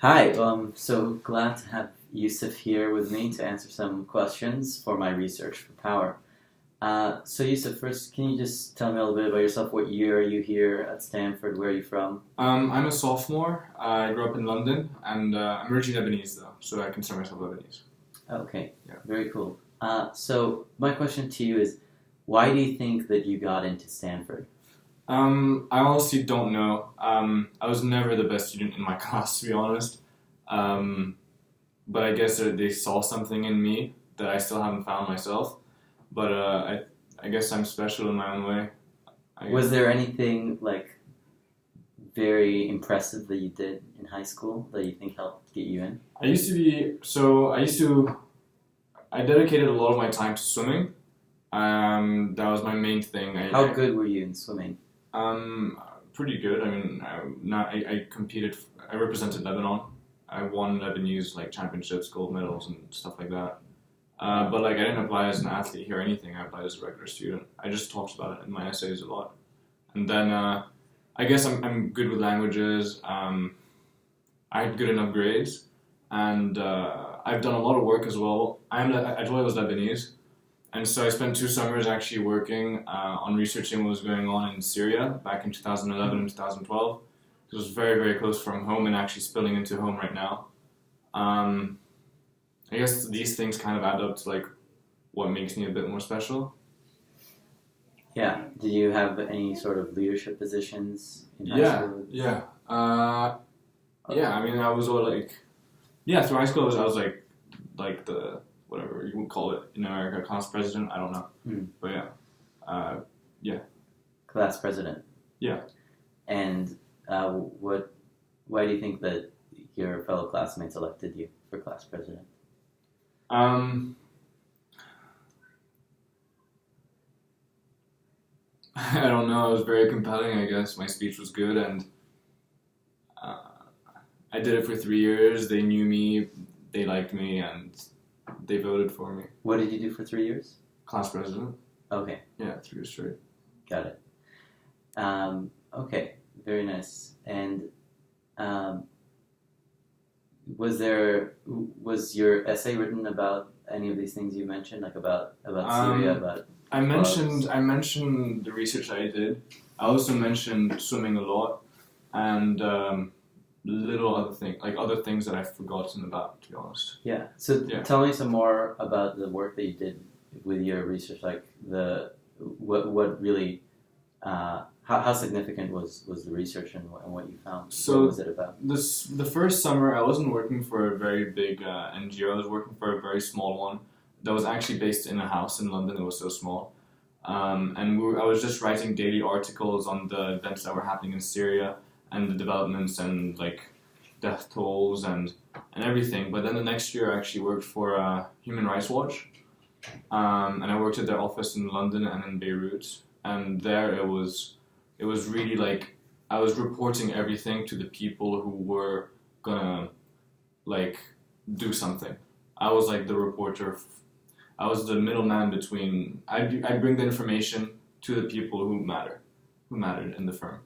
Hi, so glad to have Yusef here with me to answer some questions for my research for Power. So Yusef, first, can you just tell me a little bit about yourself? What year are you here at Stanford? Where are you from? I'm a sophomore. I grew up in London, and I'm originally Lebanese though, so I consider myself Lebanese. Okay, Yeah. very cool. So my question to you is, why do you think that you got into Stanford? I honestly don't know. I was never the best student in my class, to be honest. Um, but I guess they saw something in me that I still haven't found myself. But I guess I'm special in my own way. Was there anything like very impressive that you did in high school that you think helped get you in? I dedicated a lot of my time to swimming. That was my main thing. How good were you in swimming? Pretty good. I mean, I competed. I represented Lebanon. I won Lebanese championships, gold medals, and stuff like that. But I didn't apply as an athlete here or anything. I applied as a regular student. I just talked about it in my essays a lot. And then I guess I'm good with languages. I had good enough grades, and I've done a lot of work as well. I told I was Lebanese. And so I spent 2 summers actually working on researching what was going on in Syria back in 2011 and 2012. It was very, very close from home and actually spilling into home right now. I guess these things kind of add up to what makes me a bit more special. Yeah. Did you have any sort of leadership positions in high school? Yeah. Yeah, I mean, I was all through high school I was like the, whatever you would call it in America, class president. I don't know, but yeah. Class president. Yeah. And why do you think that your fellow classmates elected you for class president? I don't know. It was very compelling. I guess my speech was good, and I did it for 3 years. They knew me, they liked me, and they voted for me. What did you do for 3 years? Class president. Okay. Yeah, 3 years straight. Got it. Okay, very nice. And was your essay written about any of these things you mentioned, like about Syria, about I mentioned the research I did. I also mentioned swimming a lot, and little other things that I've forgotten about, to be honest. Yeah. So tell me some more about the work that you did with your research, like what really how significant was the research and what you found? So what was it about? The first summer I wasn't working for a very big NGO. I was working for a very small one that was actually based in a house in London. It was so small. And I was just writing daily articles on the events that were happening in Syria and the developments and death tolls and everything. But then the next year I actually worked for Human Rights Watch. And I worked at their office in London and in Beirut. And there it was really I was reporting everything to the people who were gonna do something. I was the reporter. I was the middleman between. I bring the information to the people who mattered in the firm.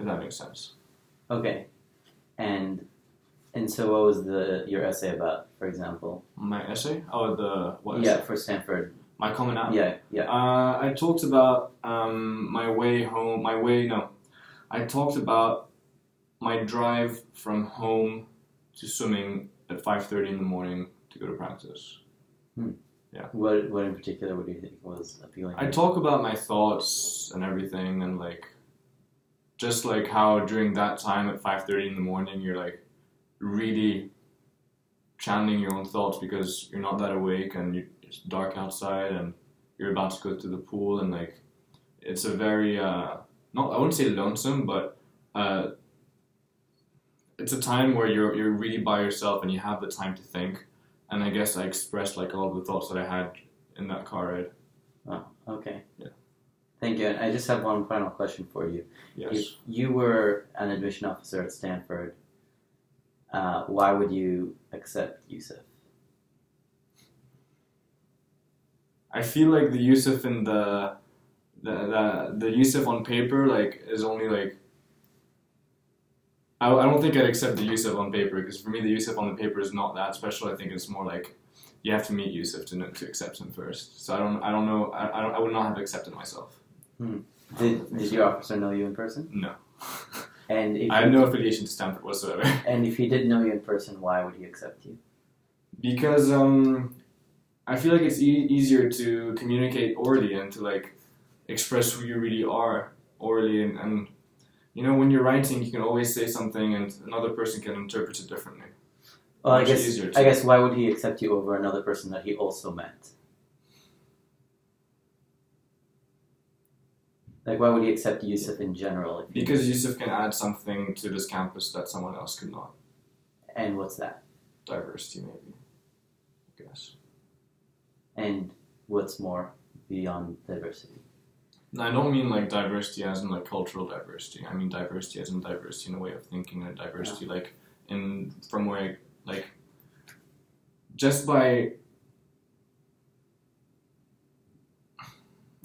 If that makes sense. Okay, and so what was your essay about, for example? My essay? Oh, what essay? Yeah, for Stanford. My commonality. Yeah. I talked about my way home. I talked about my drive from home to swimming at 5:30 in the morning to go to practice. Yeah. What in particular would you think was appealing? I talk about my thoughts and everything, and just how during that time at 5:30 in the morning you're really channeling your own thoughts because you're not that awake and it's dark outside and you're about to go to the pool and it's a very I wouldn't say lonesome, but it's a time where you're really by yourself and you have the time to think. And I guess I expressed all of the thoughts that I had in that car ride. Oh, okay. Yeah. Thank you. And I just have one final question for you. Yes. If you were an admission officer at Stanford, why would you accept Yusef? I feel like the Yusef in the Yusef on paper is only I don't think I'd accept the Yusef on paper, because for me the Yusef on the paper is not that special. I think it's more like you have to meet Yusef to accept him first. So I don't know. I would not have accepted myself. Did your officer know you in person? No. And if I have no affiliation to Stanford whatsoever. And if he did know you in person, why would he accept you? Because I feel like it's easier to communicate orally and to like express who you really are orally, and you know, when you're writing, you can always say something and another person can interpret it differently. Well, I guess why would he accept you over another person that he also met? Like, why would he accept Yusef in general? Because Yusef can add something to this campus that someone else could not. And what's that? Diversity, maybe. I guess. And what's more beyond diversity? No, I don't mean like diversity as in like cultural diversity. I mean diversity as in diversity in a way of thinking, and diversity like in from where like just by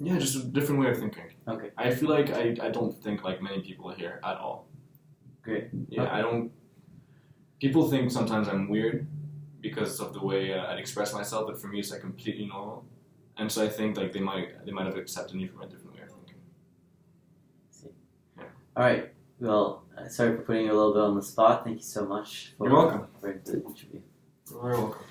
just a different way of thinking. Okay. I feel like I don't think like many people here at all. Great. Yeah, okay. I don't. People think sometimes I'm weird because of the way I'd express myself, but for me it's like completely normal. And so I think like they might have accepted me from a different way of thinking. See. Yeah. All right. Well, sorry for putting you a little bit on the spot. Thank you so much. You're welcome. For the interview. You're very welcome.